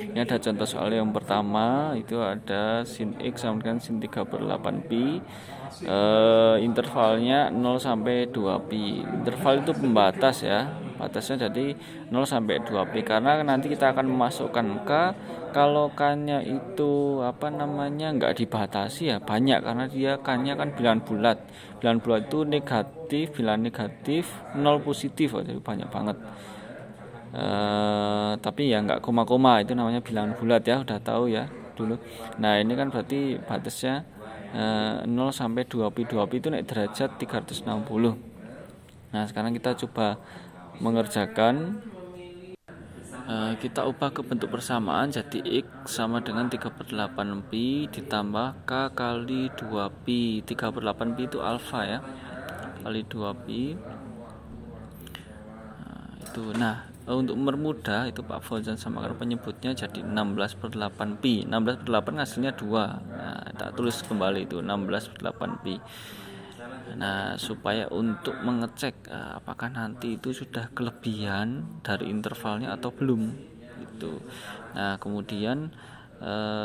Ini ada contoh soal yang pertama, itu ada sin X sama dengan sin 3/8pi. Intervalnya 0 sampai 2pi. Interval itu pembatas ya. Batasnya jadi 0 sampai 2pi, karena nanti kita akan memasukkan K. Kalau K-nya itu nggak dibatasi ya banyak, karena dia K-nya kan bilangan bulat. Bilangan bulat itu negatif, bilangan negatif, 0 positif, jadi banyak banget. Tapi ya nggak koma-koma, itu namanya bilangan bulat ya, udah tahu ya dulu. Nah ini kan berarti batasnya 0 sampai 2pi. 2pi itu naik derajat 360. Nah sekarang kita coba mengerjakan. Kita ubah ke bentuk persamaan, jadi X sama dengan 3/8pi ditambah K kali 2pi. 3/8pi itu alfa ya, kali 2pi. Nah, untuk mempermudah itu Pak Fauzan sama penyebutnya jadi 16/8pi. 16/8 hasilnya 2. Nah, tak tulis kembali itu 16/8pi. Nah, supaya untuk mengecek apakah nanti itu sudah kelebihan dari intervalnya atau belum gitu. Nah, kemudian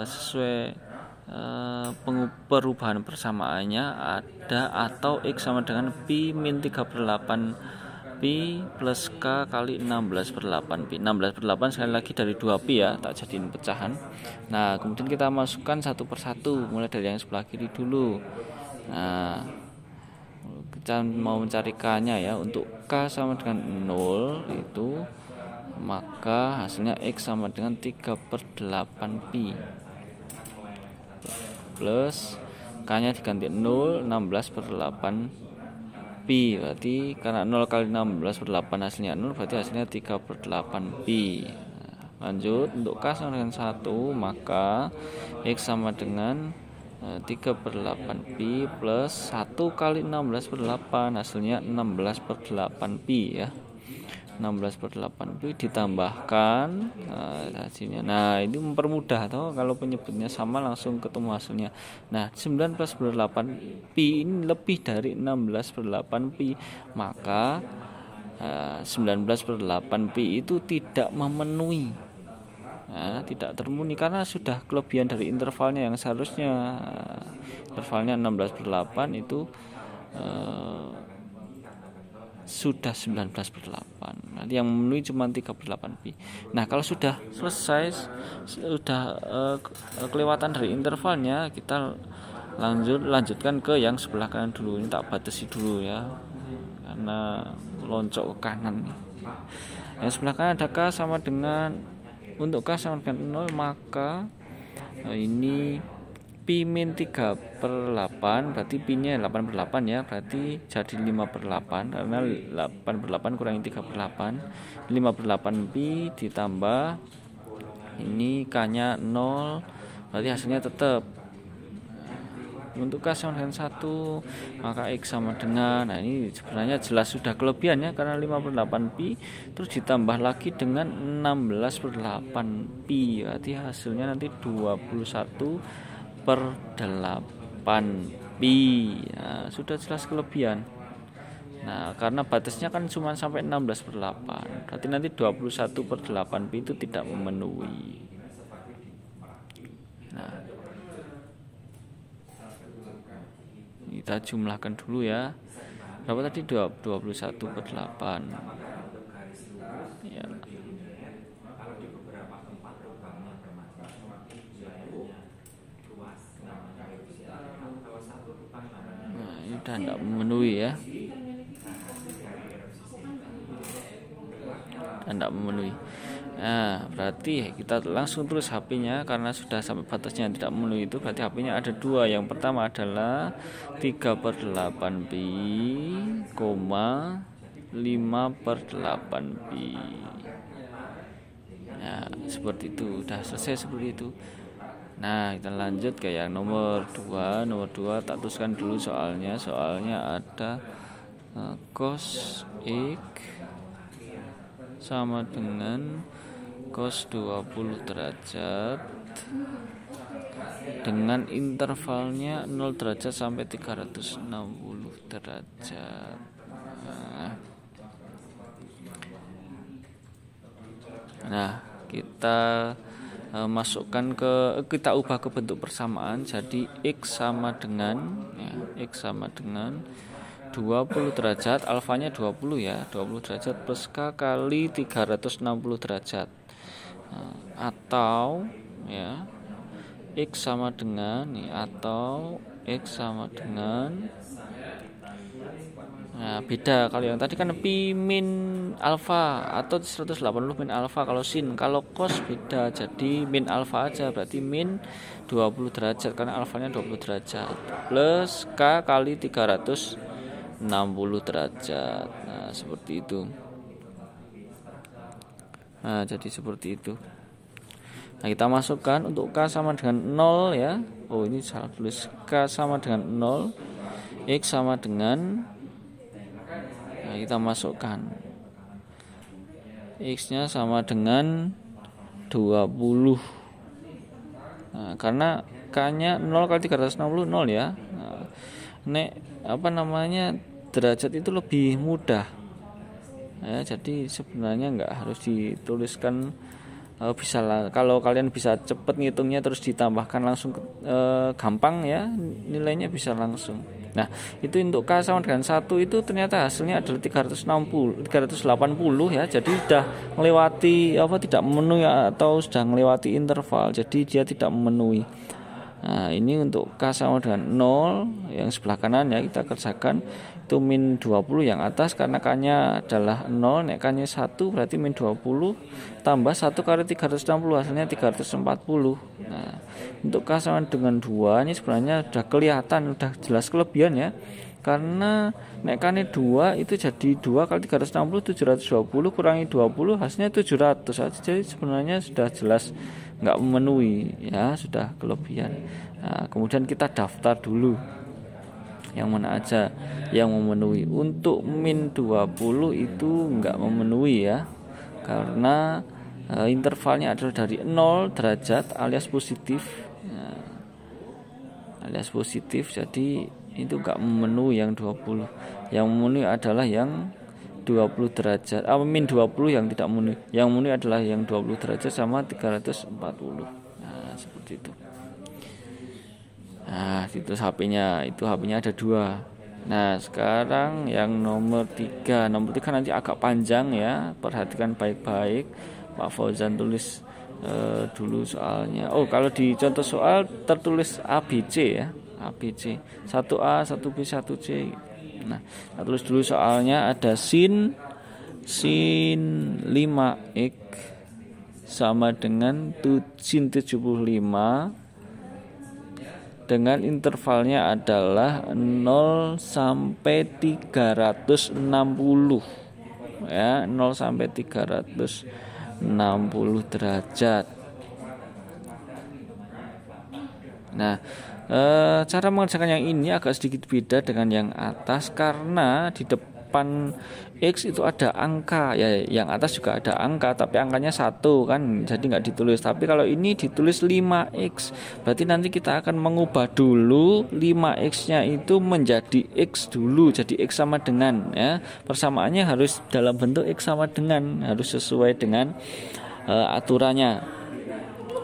sesuai perubahan persamaannya ada atau X sama dengan pi min 3/8pi plus K kali 16/8pi. 16/8 sekali lagi dari 2pi ya, tak jadiin pecahan. Nah, kemudian kita masukkan satu persatu, mulai dari yang sebelah kiri dulu. Nah, kita mau mencari K-nya ya. Untuk K sama dengan 0 itu, maka hasilnya X sama dengan 3/8pi plus K-nya diganti 0, 16/8pi. Berarti karena 0 kali 16/8 hasilnya 0, berarti hasilnya 3/8pi. Lanjut, untuk K sama dengan 1, maka X sama dengan 3/8pi plus 1 kali 16/8 hasilnya 16/8pi ya. 16/8pi ditambahkan hasilnya. Nah ini mempermudah atau kalau penyebutnya sama langsung ketemu hasilnya. Nah 19/8pi ini lebih dari 16/8pi, maka 19/8pi itu tidak memenuhi. Nah, tidak terpenuhi karena sudah kelebihan dari intervalnya yang seharusnya intervalnya 16/8 itu sudah 19/8. Nanti yang memenuhi cuma 3/8pi. Nah, kalau sudah selesai, sudah kelewatan dari intervalnya, kita lanjutkan ke yang sebelah kanan dulu. Ini tak batasi dulu ya, karena loncok ke kanan. Yang sebelah kanan ada K sama dengan, untuk K sama dengan 0, maka ini pi min 3/8, berarti pi nya 8/8 ya, berarti jadi 5/8, karena 8/8 kurangi 3/8, 5/8pi ditambah ini K nya 0, berarti hasilnya tetap. Untuk K sama dengan 1, maka X sama dengan, nah ini sebenarnya jelas sudah kelebihannya karena 5/8pi terus ditambah lagi dengan 16/8pi, berarti hasilnya nanti 21/8pi. Nah, sudah jelas kelebihan. Nah, karena batasnya kan cuma sampai 16/8, berarti nanti 21/8pi itu tidak memenuhi. Nah, kita jumlahkan dulu ya. Berapa tadi? 21/8 ya. Nah, ini udah tidak memenuhi ya. Tidak memenuhi. Nah, berarti kita langsung tulis HP-nya karena sudah sampai batasnya tidak memenuhi itu, berarti HP-nya ada 2. Yang pertama adalah 3/8pi, 5/8pi. Ya, seperti itu. Udah selesai seperti itu. Nah, kita lanjut ke yang nomor 2. Nomor 2 tak tuliskan dulu soalnya. Soalnya ada cos X sama dengan cos 20 derajat dengan intervalnya 0 derajat sampai 360 derajat. Nah, kita masukkan kita ubah ke bentuk persamaan, jadi X sama dengan X sama dengan 20 derajat, alfanya 20 ya, 20 derajat plus K kali 360 derajat. Atau ya X sama dengan atau X sama dengan beda. Kalau yang tadi kan pi min alfa atau 180 min alfa kalau sin. Kalau cos beda, jadi min alfa aja, berarti min 20 derajat karena alfanya 20 derajat plus K kali 360 derajat. Nah seperti itu. Nah jadi seperti itu. Nah kita masukkan untuk K sama dengan 0 ya. Oh ini salah tulis. K sama dengan 0, X sama dengan, nah kita masukkan X nya sama dengan 20. Nah, karena K nya 0 kali 360 0 ya. Nah, derajat itu lebih mudah ya, jadi sebenarnya nggak harus dituliskan. Kalau kalian bisa cepet ngitungnya terus ditambahkan langsung gampang ya, nilainya bisa langsung. Nah itu untuk K sama dengan 1 itu ternyata hasilnya adalah 380 ya, jadi sudah melewati tidak memenuhi atau sudah melewati interval, jadi dia tidak memenuhi. Nah ini untuk K sama dengan 0 yang sebelah kanan ya, kita kerjakan itu min 20 yang atas karena K-nya adalah 0, nek K-nya 1 berarti min 20 tambah 1 kali 360 hasilnya 340. Nah untuk K sama dengan 2 ini sebenarnya sudah kelihatan, sudah jelas kelebihan ya, karena nek K-nya 2 itu jadi 2 kali 360 720 kurangi 20 hasilnya 700. Jadi sebenarnya sudah jelas nggak memenuhi ya, sudah kelebihan. Nah, kemudian kita daftar dulu yang mana aja yang memenuhi. Untuk min 20 itu nggak memenuhi ya, karena intervalnya adalah dari 0 derajat alias positif jadi itu nggak memenuhi yang 20. Yang memenuhi adalah yang 20 derajat, min 20 yang tidak memenuhi. Yang memenuhi adalah yang 20 derajat sama 340. Nah seperti itu. Nah itu HP-nya ada 2. Nah sekarang yang nomor 3 nanti agak panjang ya, perhatikan baik-baik. Pak Fauzan tulis dulu soalnya. Oh kalau di contoh soal tertulis ABC ya, ABC 1A 1B 1C. Nah tulis dulu soalnya, ada sin 5x sama dengan sin 75 dengan intervalnya adalah 0 sampai 360 ya, 0 sampai 360 derajat. Nah cara mengerjakan yang ini agak sedikit beda dengan yang atas, karena di depan X itu ada angka ya, yang atas juga ada angka tapi angkanya 1 kan, jadi nggak ditulis. Tapi kalau ini ditulis 5X, berarti nanti kita akan mengubah dulu 5X nya itu menjadi X dulu, jadi X sama dengan ya, persamaannya harus dalam bentuk X sama dengan, harus sesuai dengan aturannya.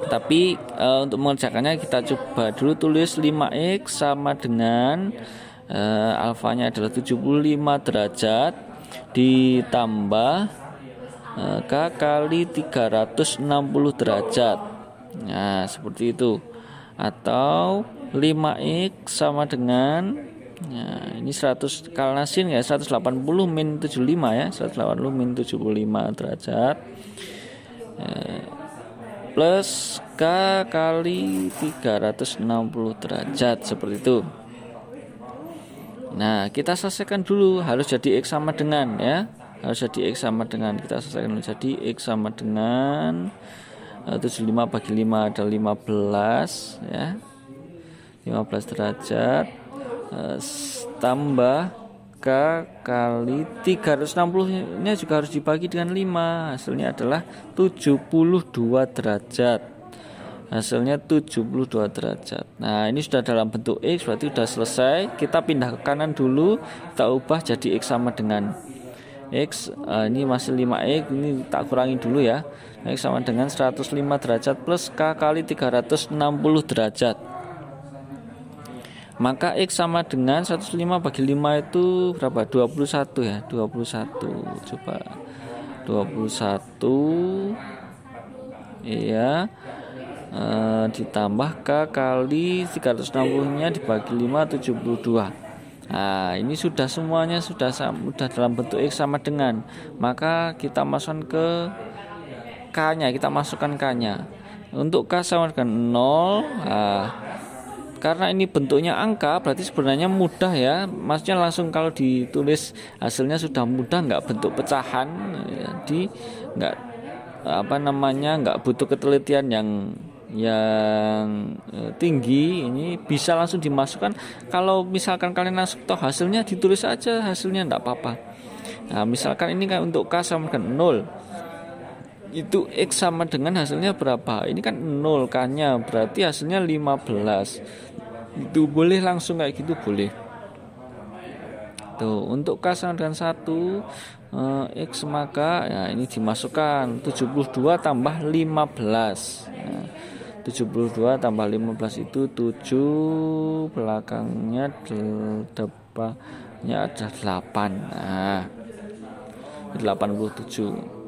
Tapi untuk mengerjakannya kita coba dulu tulis 5X sama dengan alfanya adalah 75 derajat ditambah K kali 360 derajat. Nah seperti itu. Atau 5X sama dengan, nah ini 100 karena sin ya, 180 min 75 ya, 180 min 75 derajat plus K kali 360 derajat, seperti itu. Nah kita selesaikan dulu, harus jadi X sama dengan ya, harus jadi X sama dengan, kita selesaikan dulu. Jadi X sama dengan 75 bagi 5 ada 15 ya, 15 derajat tambah K kali 360 nya juga harus dibagi dengan 5, hasilnya adalah 72 derajat, hasilnya 72 derajat. Nah ini sudah dalam bentuk X, berarti sudah selesai. Kita pindah ke kanan dulu, kita ubah jadi X sama dengan. X ini masih 5X, ini tak kurangi dulu ya. X sama dengan 105 derajat plus K kali 360 derajat. Maka X sama dengan 105 bagi 5 itu berapa? 21 ya, 21. Coba 21 ya, ditambah K kali 360 nya dibagi 5, 72. Nah ini sudah semuanya sudah dalam bentuk X sama dengan, maka kita masukkan ke K nya, kita masukkan K nya. Untuk K sama dengan 0. Karena ini bentuknya angka, berarti sebenarnya mudah ya, maksudnya langsung kalau ditulis hasilnya sudah mudah, nggak bentuk pecahan, jadi nggak butuh ketelitian yang tinggi. Ini bisa langsung dimasukkan. Kalau misalkan kalian langsung tahu hasilnya, ditulis aja hasilnya, nggak apa-apa. Nah misalkan ini kan untuk K sama dengan 0, itu X sama dengan hasilnya berapa? Ini kan 0 K-nya, berarti hasilnya 15. Itu boleh langsung kayak gitu, boleh. Tuh, untuk K sama dengan 1, X maka ya ini dimasukkan 72 tambah 15. Nah, 72 tambah 15 itu 7, belakangnya depannya ada 8. Nah, 87.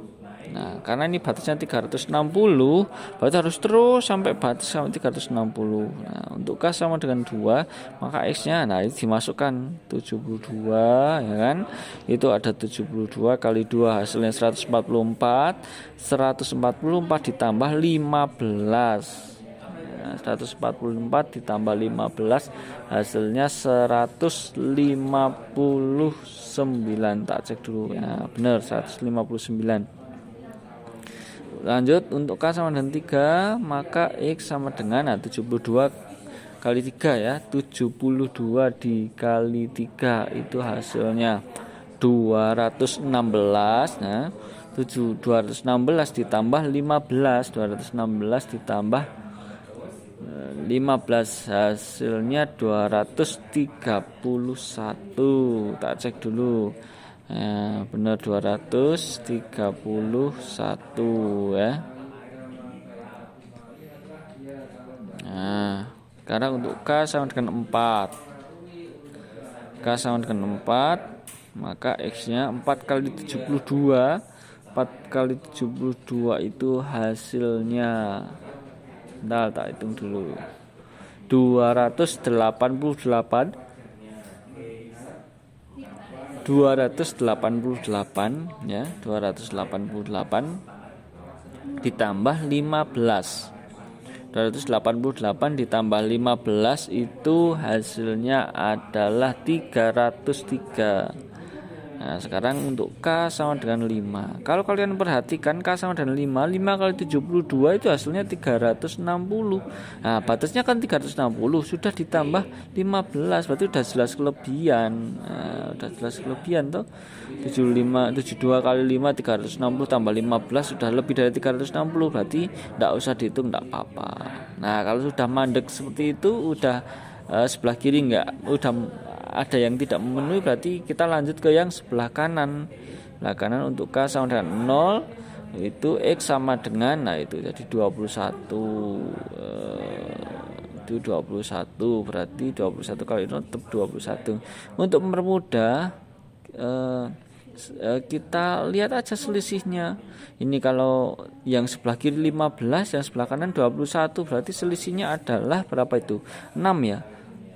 Nah, karena ini batasnya 360, berarti harus terus sampai batas sampai 360. Nah, untuk K sama dengan 2, maka X-nya nah ini dimasukkan 72 ya kan. Itu ada 72 kali 2 hasilnya 144. 144 ditambah 15. Nah, 144 ditambah 15 hasilnya 159. Tak cek dulu. Ya, benar 159. Lanjut, untuk K sama dengan 3, maka X sama dengan 72 kali 3 ya. 72 dikali 3 itu hasilnya 216. Nah, 216 ditambah 15. 216 ditambah 15 hasilnya 231. Tak cek dulu. Nah, benar 231 ya. Nah, sekarang untuk K sama dengan 4. K sama dengan 4, maka X-nya 4 kali 72. 4 kali 72 itu hasilnya, bentar tak hitung dulu, 288 ya, 288 ditambah 15. 288 ditambah 15 itu hasilnya adalah 303. Nah, sekarang untuk K sama dengan 5. Kalau kalian perhatikan K sama dengan 5, 5 kali 72 itu hasilnya 360. Nah, batasnya kan 360, sudah ditambah 15, berarti udah jelas kelebihan. Nah, udah jelas kelebihan toh. 72 kali 5 360 tambah 15 sudah lebih dari 360, berarti enggak usah dihitung, enggak apa-apa. Nah, kalau sudah mandek seperti itu, udah sebelah kiri udah ada yang tidak memenuhi, berarti kita lanjut ke yang sebelah kanan. Sebelah kanan untuk K sama dengan 0, itu X sama dengan, nah itu jadi 21. Itu 21, berarti 21 kali 0 tetap 21. Untuk mempermudah, kita lihat aja selisihnya. Ini kalau yang sebelah kiri 15, yang sebelah kanan 21, berarti selisihnya adalah berapa itu? 6 ya.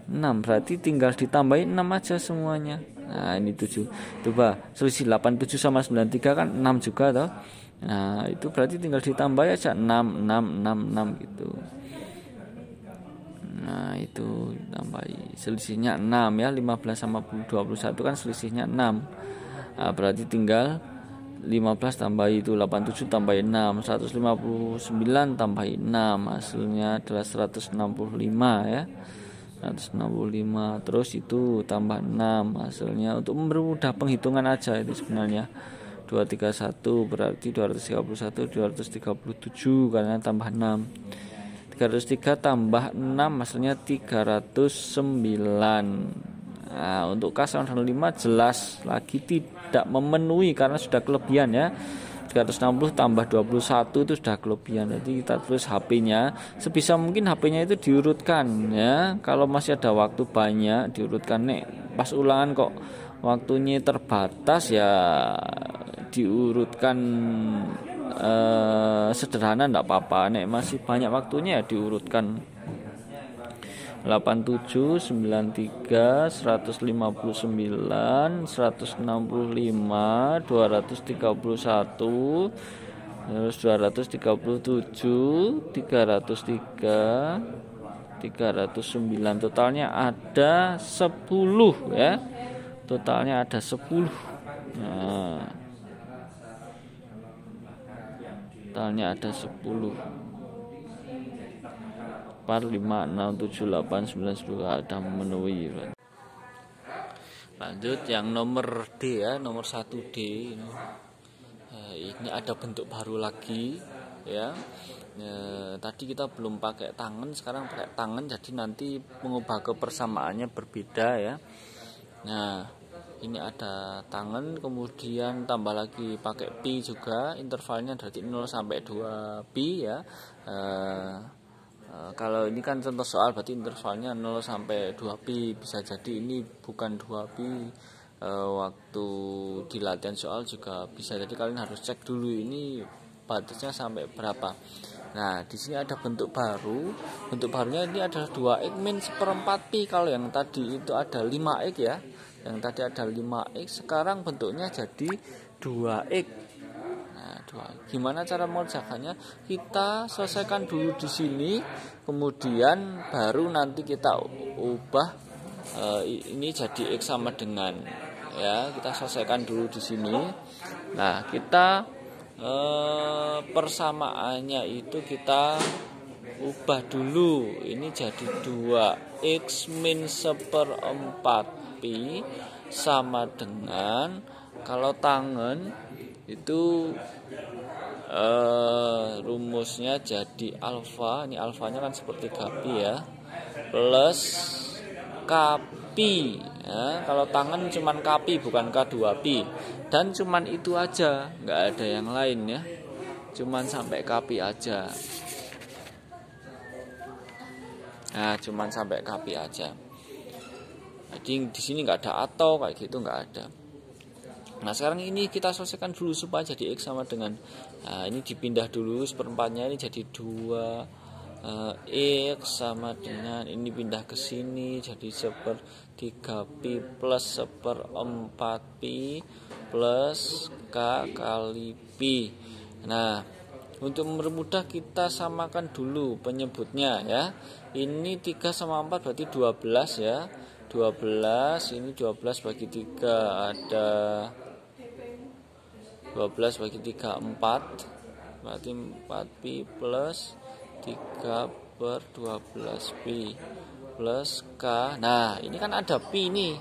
6, berarti tinggal ditambahin 6 aja semuanya. Nah, ini 7. Coba selisih 87 sama 93 kan 6 juga toh. Nah, itu berarti tinggal ditambah aja 6 gitu. Nah, itu tambahi selisihnya 6 ya. 15 sama 21 kan selisihnya 6. Nah, berarti tinggal 15 tambah itu 87 tambah 6, 159 tambah 6, hasilnya adalah 165 ya. 165, terus itu tambah 6, hasilnya untuk mempermudah penghitungan aja itu sebenarnya 231, berarti 231 237 karena tambah 6. 303 tambah 6 hasilnya 309. Nah, untuk K sama dengan 5 jelas lagi tidak memenuhi karena sudah kelebihan ya. 360 tambah 21 itu sudah kelebihan. Jadi kita tulis HP-nya, sebisa mungkin HP-nya itu diurutkan ya. Kalau masih ada waktu banyak diurutkan, nek pas ulangan kok waktunya terbatas ya diurutkan sederhana enggak apa-apa. Nek masih banyak waktunya ya diurutkan 87, 93, 159, 165, 231, terus 237, 303, 309. Totalnya ada 10 ya. Totalnya ada 10. Nah, totalnya ada 10. 4, 5, 6, 7, 8, 9, 10 ada memenuhi. Lanjut yang nomor D ya, nomor 1D ini ada bentuk baru lagi ya. Tadi kita belum pakai tangan, sekarang pakai tangan, jadi nanti mengubah kepersamaannya berbeda ya. Nah, ini ada tangan, kemudian tambah lagi pakai pi juga, intervalnya dari 0 sampai 2 pi ya. Kalau ini kan contoh soal, berarti intervalnya 0 sampai 2 pi. Bisa jadi ini bukan 2 pi. Waktu di latihan soal juga bisa jadi kalian harus cek dulu ini batasnya sampai berapa. Nah, di sini ada bentuk baru. Bentuk barunya ini adalah 2x min 1/4 pi. Kalau yang tadi itu ada 5x ya. Yang tadi ada 5x, sekarang bentuknya jadi 2x. Gimana cara mengerjakannya? Kita selesaikan dulu di sini, kemudian baru nanti kita ubah ini jadi x sama dengan ya. Kita selesaikan dulu di sini. Nah, kita persamaannya itu kita ubah dulu. Ini jadi 2x min 1/4 pi sama dengan, kalau tangan itu rumusnya jadi alfa, ini alfanya kan seperti Kpi ya, plus Kpi ya. Kalau tangan cuman Kpi bukan K2pi, dan cuman itu aja, nggak ada yang lain ya, cuman sampai Kpi aja. Nah, cuman sampai Kpi aja. Jadi di sini nggak ada atau kayak gitu, nggak ada. Nah, sekarang ini kita selesaikan dulu supaya jadi x sama dengan, nah, ini dipindah dulu 1/4-nya ini jadi 2 x sama dengan, ini pindah ke sini jadi 1/3 pi plus 1/4 pi plus k kali pi. Nah, untuk mempermudah kita samakan dulu penyebutnya ya. Ini 3 sama 4 berarti 12 ya. 12, ini 12 bagi 3 ada 12 bagi 3 4, berarti 4 pi plus 3/12 pi plus k. Nah, ini kan ada pi nih,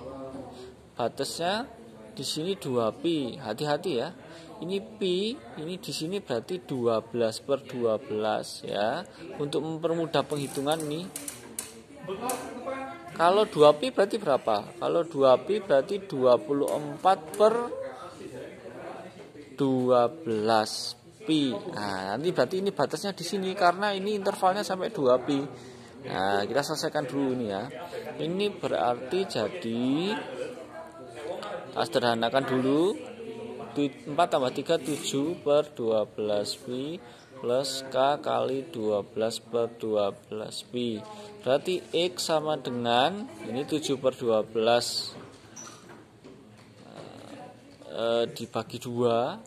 batasnya di sini 2 pi. Hati-hati ya, ini pi, ini di sini berarti 12/12 ya. Untuk mempermudah penghitungan nih, kalau 2 pi berarti berapa? Kalau 2 pi berarti 24/12 pi. Nah, nanti berarti ini batasnya di sini karena ini intervalnya sampai 2 pi. Nah, kita selesaikan dulu ini ya. Ini berarti jadi, kita sederhanakan dulu, 4 tambah 3 7/12 pi plus k kali 12/12 pi. Berarti x sama dengan, ini 7/12 dibagi 2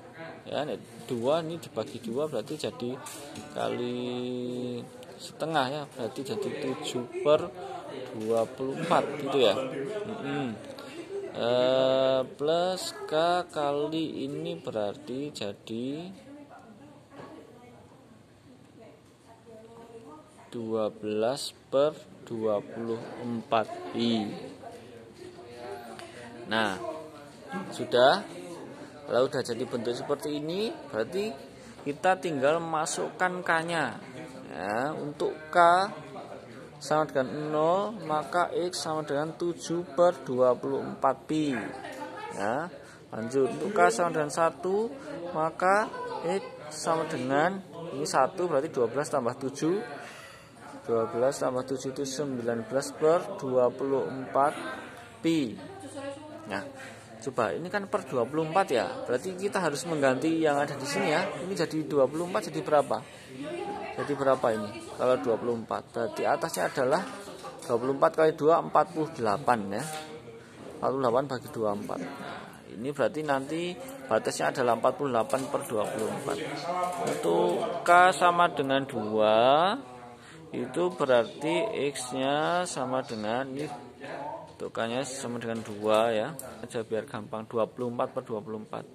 ya, 2 ini dibagi 2 berarti jadi kali setengah ya, berarti jadi 7/24 gitu ya. Plus k kali ini berarti jadi 12/24 pi. Nah, sudah. Kalau udah jadi bentuk seperti ini, berarti kita tinggal masukkan k-nya ya. Untuk k sama dengan 0, maka X sama dengan 7/24pi. Ya, lanjut. Untuk K sama dengan 1, maka X sama dengan, ini 1 berarti 12 tambah 7. 12 tambah 7 itu 19/24pi. Nah, coba ini kan per 24 ya. Berarti kita harus mengganti yang ada di sini ya. Ini jadi 24 jadi berapa? Jadi berapa ini? Kalau 24 berarti atasnya adalah 24 kali 2 48 ya. 48 bagi 24. Nah, ini berarti nanti batasnya adalah 48/24. Untuk K sama dengan 2, itu berarti X-nya sama dengan ini, untuk K-nya sama dengan 2 ya. Aja biar gampang, 24/24.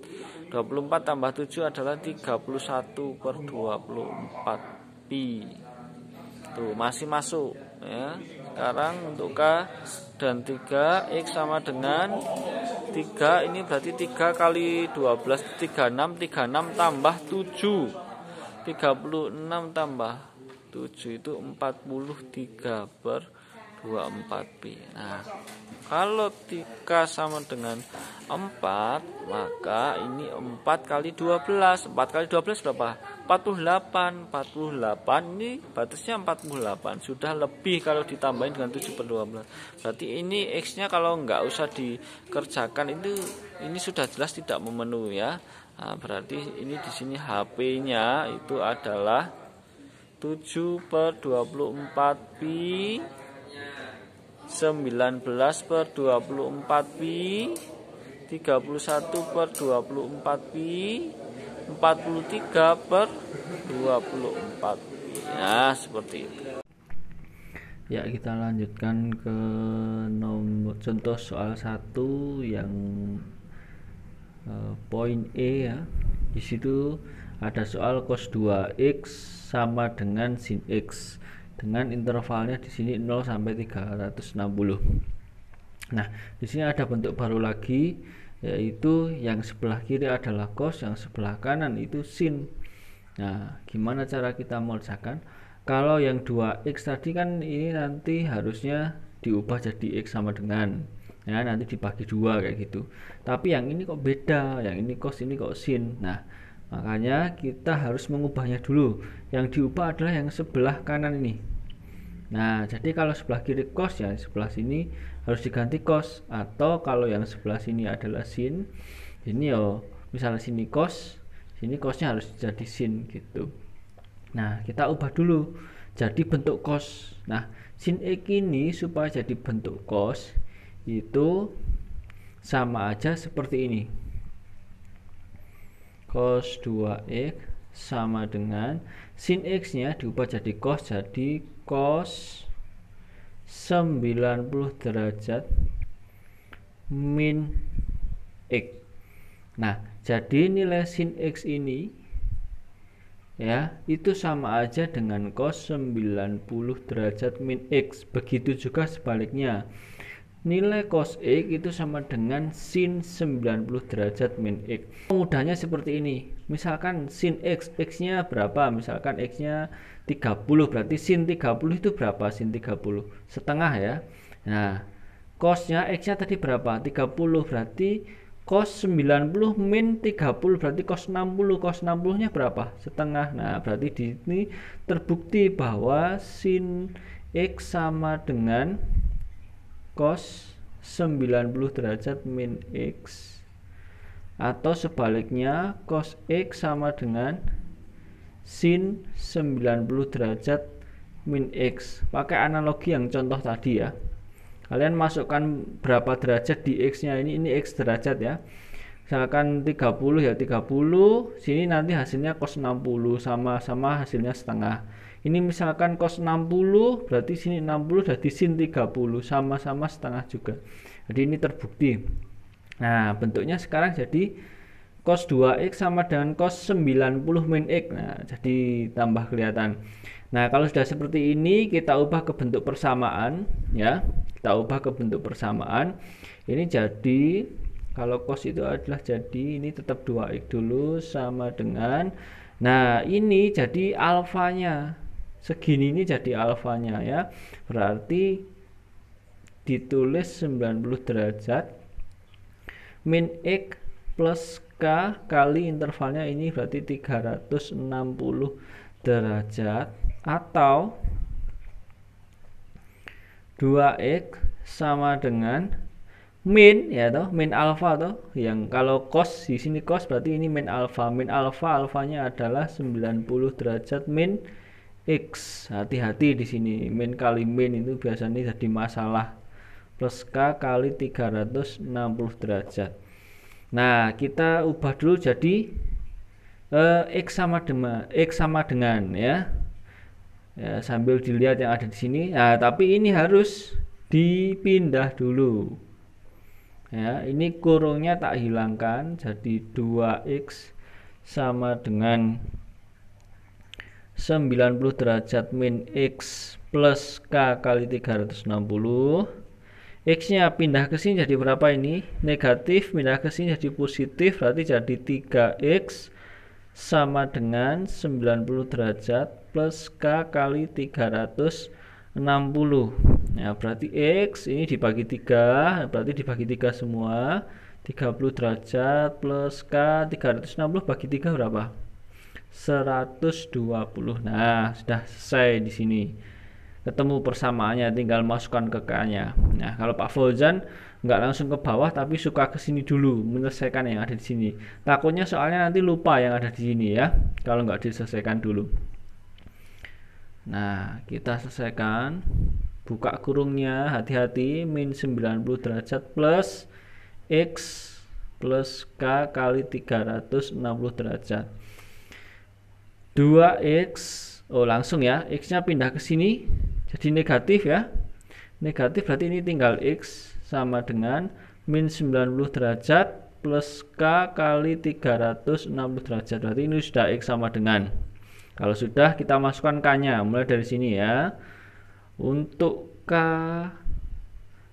24 tambah 7 adalah 31/24pi. Tuh, masih masuk ya. Sekarang untuk K dan 3, X sama dengan 3, ini berarti 3 kali 12 36, 36 tambah 7. 36 tambah 7 itu 43/24pi. Nah, kalau 3 sama dengan 4, maka ini 4 kali 12. 4 kali 12 berapa? 48. 48 ini batasnya 48. Sudah lebih kalau ditambahin dengan 7/12. Berarti ini X-nya kalau nggak usah dikerjakan itu, ini sudah jelas tidak memenuhi ya. Nah, berarti ini di sini HP-nya itu adalah 7/24pi, 19/24pi, 31/24pi, 43/24pi. Nah, seperti itu. Ya, kita lanjutkan ke nomor contoh soal 1 yang poin E ya. Di situ ada soal cos 2x sama dengan sin x dengan intervalnya di sini 0 sampai 360. Nah, di sini ada bentuk baru lagi, yaitu yang sebelah kiri adalah cos, yang sebelah kanan itu sin. Nah, gimana cara kita mengerjakan? Kalau yang 2x tadi kan ini nanti harusnya diubah jadi x sama dengan, ya nanti dibagi 2 kayak gitu. Tapi yang ini kok beda, yang ini cos, ini kok sin. Nah, makanya kita harus mengubahnya dulu. Yang diubah adalah yang sebelah kanan ini. Nah, jadi kalau sebelah kiri cos, ya sebelah sini harus diganti cos. Atau kalau yang sebelah sini adalah sin, ini ya misalnya sini cos, sini cosnya harus jadi sin gitu. Nah, kita ubah dulu jadi bentuk cos. Nah, sin x ini supaya jadi bentuk cos itu sama aja seperti ini. Cos 2x sama dengan sin x nya diubah jadi cos, jadi cos 90 derajat min x. Nah, jadi nilai sin x ini ya itu sama aja dengan cos 90 derajat min x. Begitu juga sebaliknya, nilai cos x itu sama dengan sin 90 derajat min x. Mudahnya seperti ini. Misalkan sin x, x-nya berapa? Misalkan x-nya 30, berarti sin 30 itu berapa? Sin 30 setengah ya. Nah, cos-nya x-nya tadi berapa? 30, berarti cos 90 min 30 berarti cos 60. Cos 60 nya berapa? Setengah. Nah, berarti di sini terbukti bahwa sin x sama dengan cos 90 derajat min x, atau sebaliknya cos x sama dengan sin 90 derajat min x. Pakai analogi yang contoh tadi ya. Kalian masukkan berapa derajat di x-nya ini x derajat ya. Misalkan 30 ya 30, sini nanti hasilnya cos 60 sama-sama hasilnya setengah. Ini misalkan cos 60, berarti sini 60 jadi sin 30 sama-sama setengah juga. Jadi ini terbukti. Nah, bentuknya sekarang jadi cos 2x sama dengan cos 90 min x. Nah, jadi tambah kelihatan. Nah, kalau sudah seperti ini kita ubah ke bentuk persamaan ya. Kita ubah ke bentuk persamaan. Ini jadi kalau cos itu adalah jadi ini tetap 2x dulu sama dengan, nah ini jadi alfanya. segini ini jadi alfanya ya. Berarti ditulis 90 derajat min X plus K kali intervalnya ini berarti 360 derajat, atau 2X sama dengan min ya toh, min alfa toh, yang kalau cos di sini cos berarti ini min alfa. Min alfa, alfanya adalah 90 derajat min X. Hati-hati di sini, min kali min itu biasanya jadi masalah. Plus K kali 360 derajat. Nah, kita ubah dulu jadi X sama dengan ya. Ya, sambil dilihat yang ada di sini. Nah, tapi ini harus dipindah dulu. Ya, ini kurungnya tak hilangkan, jadi 2X sama dengan 90 derajat min X plus K kali 360. X-nya pindah ke sini jadi berapa ini? Negatif, pindah ke sini jadi positif, berarti jadi 3X sama dengan 90 derajat plus K kali 360. Ya, berarti X ini dibagi 3, berarti dibagi 3 semua. 30 derajat plus K 360 bagi 3 berapa? 120. Nah, sudah selesai di sini. Ketemu persamaannya, tinggal masukkan ke K-nya. Nah, kalau Pak Fauzan nggak langsung ke bawah tapi suka ke sini dulu menyelesaikan yang ada di sini. Takutnya soalnya nanti lupa yang ada di sini ya, kalau nggak diselesaikan dulu. Nah, kita selesaikan. Buka kurungnya, hati-hati, min 90 derajat plus X plus K kali 360 derajat. 2X, oh langsung ya, X-nya pindah ke sini jadi negatif ya. Negatif berarti ini tinggal X sama dengan min 90 derajat plus K kali 360 derajat. Berarti ini sudah X sama dengan. Kalau sudah, kita masukkan K-nya mulai dari sini ya. Untuk K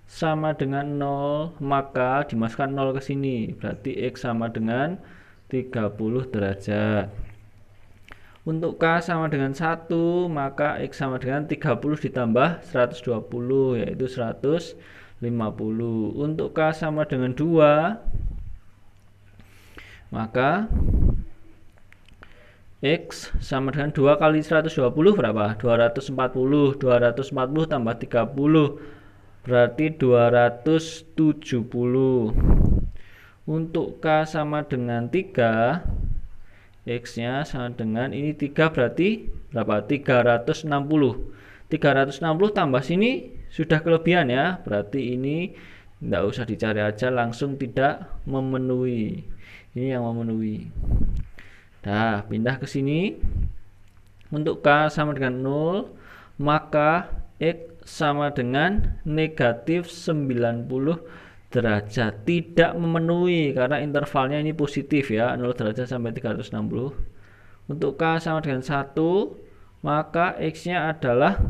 sama dengan 0, maka dimasukkan 0 ke sini. Berarti X sama dengan 30 derajat. Untuk K sama dengan 1, maka X sama dengan 30 ditambah 120, yaitu 150. Untuk K sama dengan 2, maka X sama dengan 2 kali 120 berapa? 240. 240 tambah 30 berarti 270. Untuk K sama dengan 3, X-nya sama dengan ini 3 berarti berapa? 360. 360 tambah sini sudah kelebihan ya. Berarti ini tidak usah dicari aja, langsung tidak memenuhi. Ini yang memenuhi. Nah, pindah ke sini. Untuk K sama dengan 0, maka X sama dengan negatif 90 derajat. Tidak memenuhi karena intervalnya ini positif ya, 0 derajat sampai 360. Untuk K sama dengan 1, maka X-nya adalah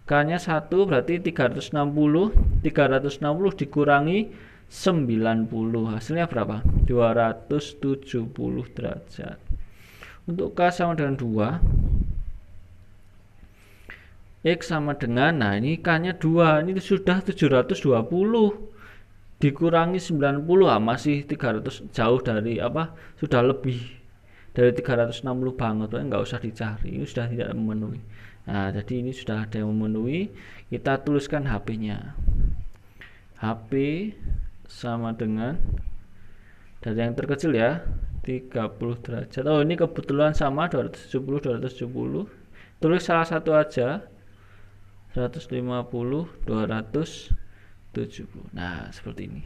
K-nya 1 berarti 360. 360 dikurangi 90, hasilnya berapa? 270 derajat. Untuk K sama dengan 2, X sama dengan, nah ini K-nya 2, ini sudah 720 dikurangi 90, masih 300, jauh dari apa, sudah lebih dari 360 banget, nggak usah dicari, ini sudah tidak memenuhi. Nah, jadi ini sudah ada yang memenuhi, kita tuliskan HP-nya. HP sama dengan, dari yang terkecil ya, 30 derajat. Oh, ini kebetulan sama 270 270. Tulis salah satu aja. 150 270. Nah, seperti ini.